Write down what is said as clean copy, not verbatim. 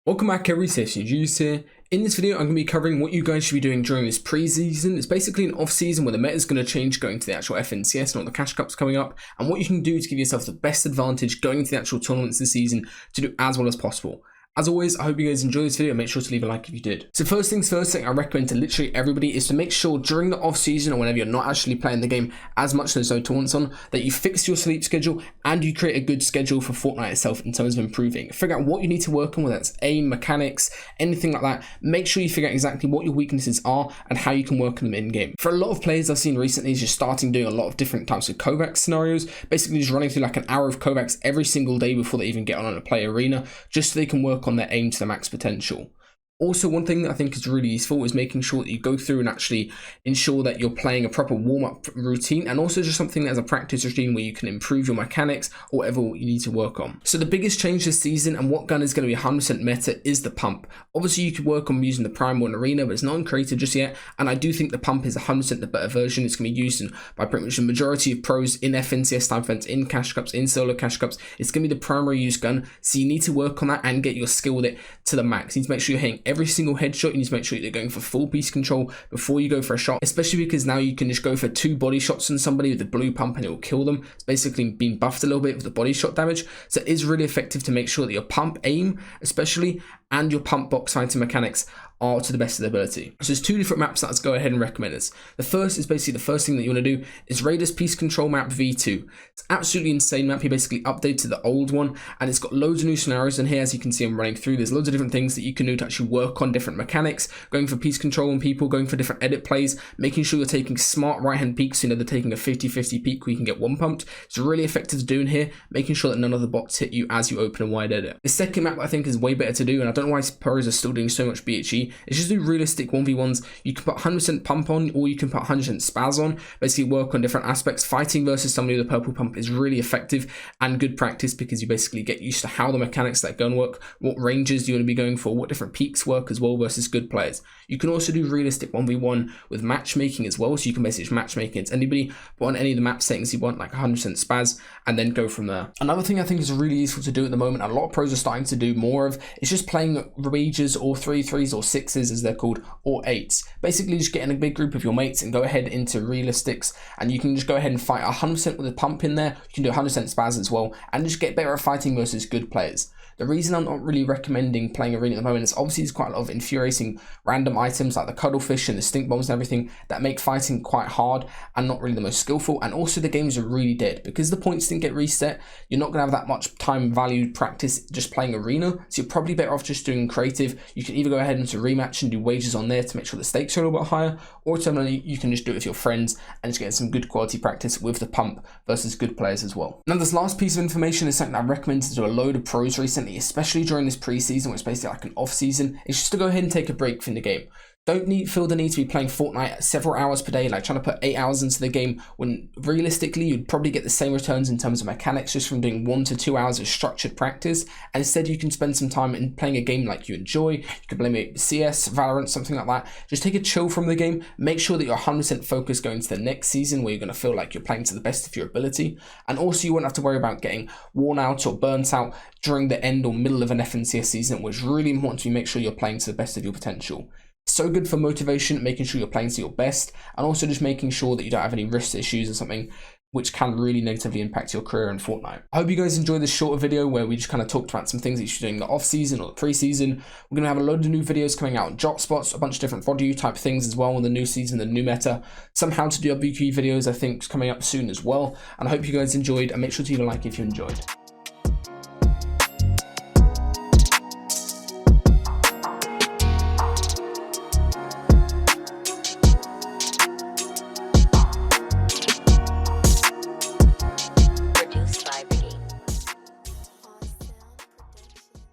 Welcome back everybody, DestinysJesus here. In this video, I'm going to be covering what you guys should be doing during this pre-season. It's basically an off-season where the meta is going to change going to the actual FNCS and all the cash cups coming up, and what you can do to give yourself the best advantage going into the actual tournaments this season to do as well as possible. As always, I hope you guys enjoyed this video and make sure to leave a like if you did. So first things first, thing I recommend to literally everybody is to make sure during the off season or whenever you're not actually playing the game as much as there's no tournaments on, that you fix your sleep schedule and you create a good schedule for Fortnite itself in terms of improving. Figure out what you need to work on, whether it's aim, mechanics, anything like that. Make sure you figure out exactly what your weaknesses are and how you can work on them in game. For a lot of players I've seen recently is just starting doing a lot of different types of Kovacs scenarios, basically just running through like an hour of Kovacs every single day before they even get on a play arena, just so they can work on their aim to the max potential. Also, one thing that I think is really useful is making sure that you go through and actually ensure that you're playing a proper warm-up routine, and also just something as a practice routine where you can improve your mechanics or whatever you need to work on. So the biggest change this season and what gun is going to be 100% meta is the pump. Obviously you could work on using the prime or an arena, but it's not in creative just yet, and I do think the pump is 100% the better version. It's going to be used by pretty much the majority of pros in FNCS type events, in cash cups, in solo cash cups. It's going to be the primary use gun, so you need to work on that and get your skill with it to the max. You need to make sure you're hitting every single headshot. You need to make sure you're going for full piece control before you go for a shot, especially because now you can just go for 2 body shots on somebody with the blue pump and it will kill them. It's basically been buffed a little bit with the body shot damage, so it is really effective to make sure that your pump aim especially and your pump box fighting mechanics are to the best of their ability. So there's 2 different maps that I'll go ahead and recommend this. The first is basically the first thing that you want to do is Raiders Peace Control map V2. It's absolutely insane map. You basically update to the old one and it's got loads of new scenarios in here. As you can see, I'm running through. There's loads of different things that you can do to actually work on different mechanics, going for peace control on people, going for different edit plays, making sure you're taking smart right hand peeks, you know, they're taking a 50-50 peek where you can get 1 pumped. It's really effective to do in here, making sure that none of the bots hit you as you open a wide edit. The second map I think is way better to do, and I don't know why pros are still doing so much BHE, is just do realistic 1v1s. You can put 100% pump on, or you can put 100% spaz on, basically work on different aspects. Fighting versus somebody with a purple pump is really effective and good practice because you basically get used to how the mechanics that gun work, what ranges you want to be going for, what different peaks work as well versus good players. You can also do realistic 1v1 with matchmaking as well, so you can basically matchmake against anybody, put on any of the map settings you want, like 100% spaz, and then go from there. Another thing I think is really useful to do at the moment, and a lot of pros are starting to do more of, is just playing rages or 3-3s or 6s as they're called, or 8s. Basically just get in a big group of your mates and go ahead into realistics, and you can just go ahead and fight 100% with a pump in there. You can do 100% spaz as well, and just get better at fighting versus good players. The reason I'm not really recommending playing arena at the moment is obviously there's quite a lot of infuriating random items like the cuddlefish and the stink bombs and everything that make fighting quite hard and not really the most skillful, and also the games are really dead. Because the points didn't get reset, you're not going to have that much time valued practice just playing arena, so you're probably better off just doing creative. You can either go ahead into rematch and do wages on there to make sure the stakes are a little bit higher, or alternatively you can just do it with your friends and just get some good quality practice with the pump versus good players as well. Now this last piece of information is something I recommended to a load of pros recently, especially during this pre-season, which is basically like an off-season. It's just to go ahead and take a break from the game. Don't feel the need to be playing Fortnite several hours per day, like trying to put 8 hours into the game, when realistically you'd probably get the same returns in terms of mechanics just from doing 1 to 2 hours of structured practice. And instead you can spend some time in playing a game like you enjoy. You can play maybe CS, Valorant, something like that. Just take a chill from the game. Make sure that you're 100% focused going to the next season where you're going to feel like you're playing to the best of your ability. And also you won't have to worry about getting worn out or burnt out during the end or middle of an FNCS season, which is really important to make sure you're playing to the best of your potential. So good for motivation, making sure you're playing to your best, and also just making sure that you don't have any wrist issues or something which can really negatively impact your career in Fortnite. I hope you guys enjoyed this shorter video where we just kind of talked about some things that you should do in the off season or the pre-season. We're going to have a load of new videos coming out, drop spots, a bunch of different VOD type things as well in the new season, the new meta. Some how to do WQ videos I think is coming up soon as well. And I hope you guys enjoyed, and make sure to leave a like if you enjoyed.